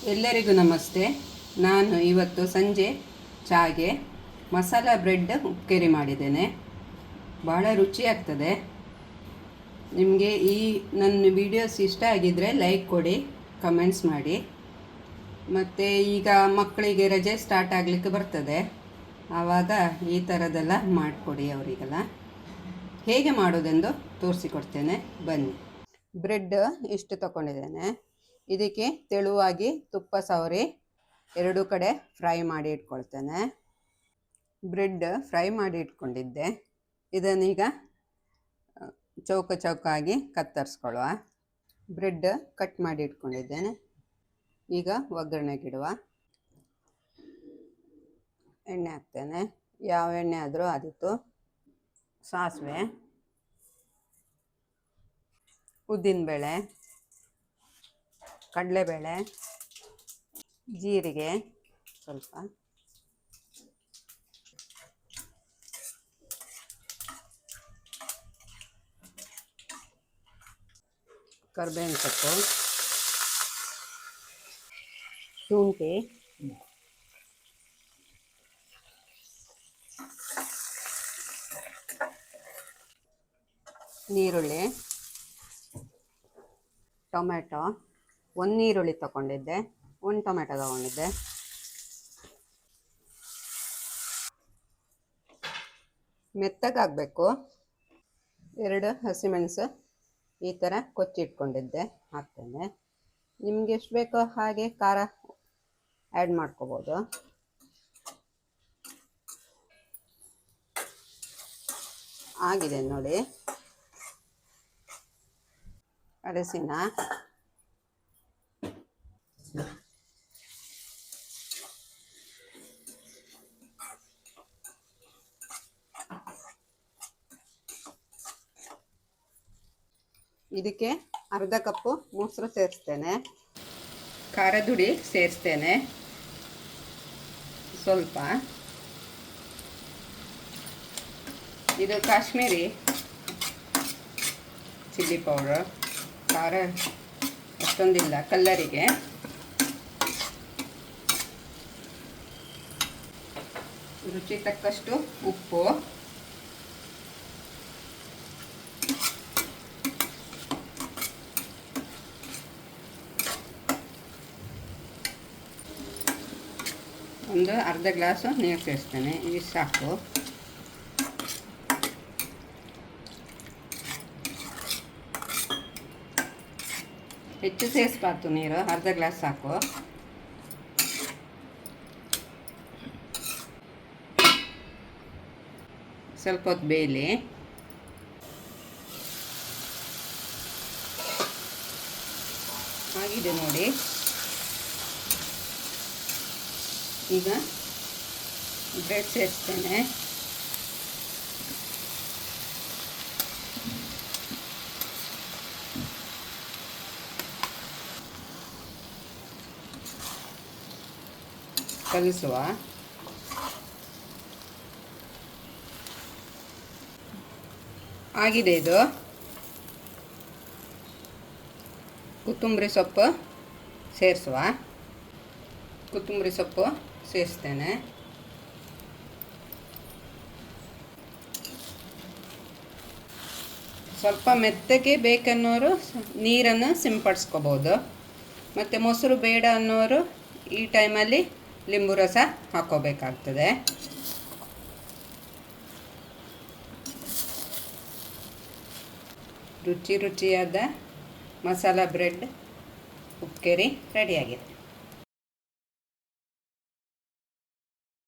ಎಲ್ಲರಿಗೂ ನಮಸ್ತೆ. ನಾನು ಇವತ್ತು ಸಂಜೆ ಚಾಗೆ ಮಸಾಲ ಬ್ರೆಡ್ ಉಪ್ಕೆರಿ ಮಾಡಿದ್ದೇನೆ. ಭಾಳ ರುಚಿಯಾಗ್ತದೆ. ನಿಮಗೆ ಈ ನನ್ನ ವಿಡಿಯೋಸ್ ಇಷ್ಟ ಆಗಿದ್ದರೆ ಲೈಕ್ ಕೊಡಿ, ಕಮೆಂಟ್ಸ್ ಮಾಡಿ. ಮತ್ತು ಈಗ ಮಕ್ಕಳಿಗೆ ರಜೆ ಸ್ಟಾರ್ಟ್ ಆಗಲಿಕ್ಕೆ ಬರ್ತದೆ, ಆವಾಗ ಈ ಥರದ್ದೆಲ್ಲ ಮಾಡಿಕೊಡಿ ಅವರಿಗೆಲ್ಲ. ಹೇಗೆ ಮಾಡೋದೆಂದು ತೋರಿಸಿಕೊಡ್ತೇನೆ, ಬನ್ನಿ. ಬ್ರೆಡ್ ಇಷ್ಟು ತಗೊಂಡಿದ್ದೇನೆ. ಇದಕ್ಕೆ ತೆಳುವಾಗಿ ತುಪ್ಪ ಸವರಿ ಎರಡು ಕಡೆ ಫ್ರೈ ಮಾಡಿ ಇಟ್ಕೊಳ್ತೇನೆ. ಬ್ರೆಡ್ ಫ್ರೈ ಮಾಡಿ ಇಟ್ಕೊಂಡಿದ್ದೆ. ಇದನ್ನೀಗ ಚೌಕ ಚೌಕಾಗಿ ಕತ್ತರಿಸ್ಕೊಳ್ಳುವ. ಬ್ರೆಡ್ ಕಟ್ ಮಾಡಿ ಇಟ್ಕೊಂಡಿದ್ದೇನೆ. ಈಗ ಒಗ್ಗರಣೆಗಿಡುವ. ಎಣ್ಣೆ ಹಾಕ್ತೇನೆ. ಯಾವ ಎಣ್ಣೆ ಆದರೂ ಆದಿತ್ತು. ಸಾಸಿವೆ, ಉದ್ದಿನಬೇಳೆ, ಕಡಲೆಬೇಳೆ, ಜೀರಿಗೆ ಸ್ವಲ್ಪ, ಕರಿಬೇವಿನ ಸೊಪ್ಪು, ಶುಂಠಿ, ನೀರುಳ್ಳಿ, ಟೊಮೆಟೊ. ಒಂದು ಈರುಳ್ಳಿ ತಗೊಂಡಿದ್ದೆ, ಒಂದು ಟೊಮೆಟೊ ತಗೊಂಡಿದ್ದೆ. ಮೆತ್ತಗಾಗಬೇಕು. 2 ಹಸಿಮೆಣಸು ಈ ಥರ ಕೊಚ್ಚಿಟ್ಕೊಂಡಿದ್ದೆ, ಹಾಕ್ತೇನೆ. ನಿಮಗೆ ಎಷ್ಟು ಬೇಕೋ ಹಾಗೆ ಖಾರ ಆ್ಯಡ್ ಮಾಡ್ಕೋಬೋದು. ಆಗಿದೆ ನೋಡಿ. ಅರಸಿನ, ಇದಕ್ಕೆ ಅರ್ಧ ಕಪ್ಪು ಮೊಸರು ಸೇರಿಸ್ತೇನೆ. ಖಾರದುಡಿ ಸೇರಿಸ್ತೇನೆ ಸ್ವಲ್ಪ. ಇದು ಕಾಶ್ಮೀರಿ ಚಿಲ್ಲಿ ಪೌಡರ್. ಖಾರ ಅಷ್ಟೊಂದಿಲ್ಲ, ಕಲ್ಲರಿಗೆ. ರುಚಿ ತಕ್ಕಷ್ಟು ಉಪ್ಪು, ಒಂದು ಅರ್ಧ ಗ್ಲಾಸು ನೀರು ಸೇರಿಸ್ತೇನೆ. ಇದು ಸಾಕು. ಹೆಚ್ಚು ಸೇರಿಸ್ಬಾರ್ದು ನೀರು, ಅರ್ಧ ಗ್ಲಾಸ್ ಸಾಕು. ಸ್ವಲ್ಪ ಹೊತ್ತು ಬೇಯಲಿ. ಆಗಿದೆ ನೋಡಿ. ಈಗ ಬ್ರೆಡ್ ಸೇರಿಸ್ತೇನೆ. ಕಲಿಸುವ. ಆಗಿದೆ ಇದು. ಕೊತ್ತಂಬರಿ ಸೊಪ್ಪು ಸೇರಿಸುವ. ಕೊತ್ತಂಬರಿ ಸೊಪ್ಪು ಸೇರಿಸ್ತೇನೆ. ಸ್ವಲ್ಪ ಮೆತ್ತಗೆ ಬೇಕನ್ನೋರು ನೀರನ್ನು ಸಿಂಪಡಿಸ್ಕೋಬೋದು. ಮತ್ತು ಮೊಸರು ಬೇಡ ಅನ್ನೋರು ಈ ಟೈಮಲ್ಲಿ ಲಿಂಬು ರಸ ಹಾಕೋಬೇಕಾಗ್ತದೆ. ರುಚಿಯಾದ ಮಸಾಲ ಬ್ರೆಡ್ ಉಪ್ಕೆರಿ ರೆಡಿಯಾಗಿದೆ.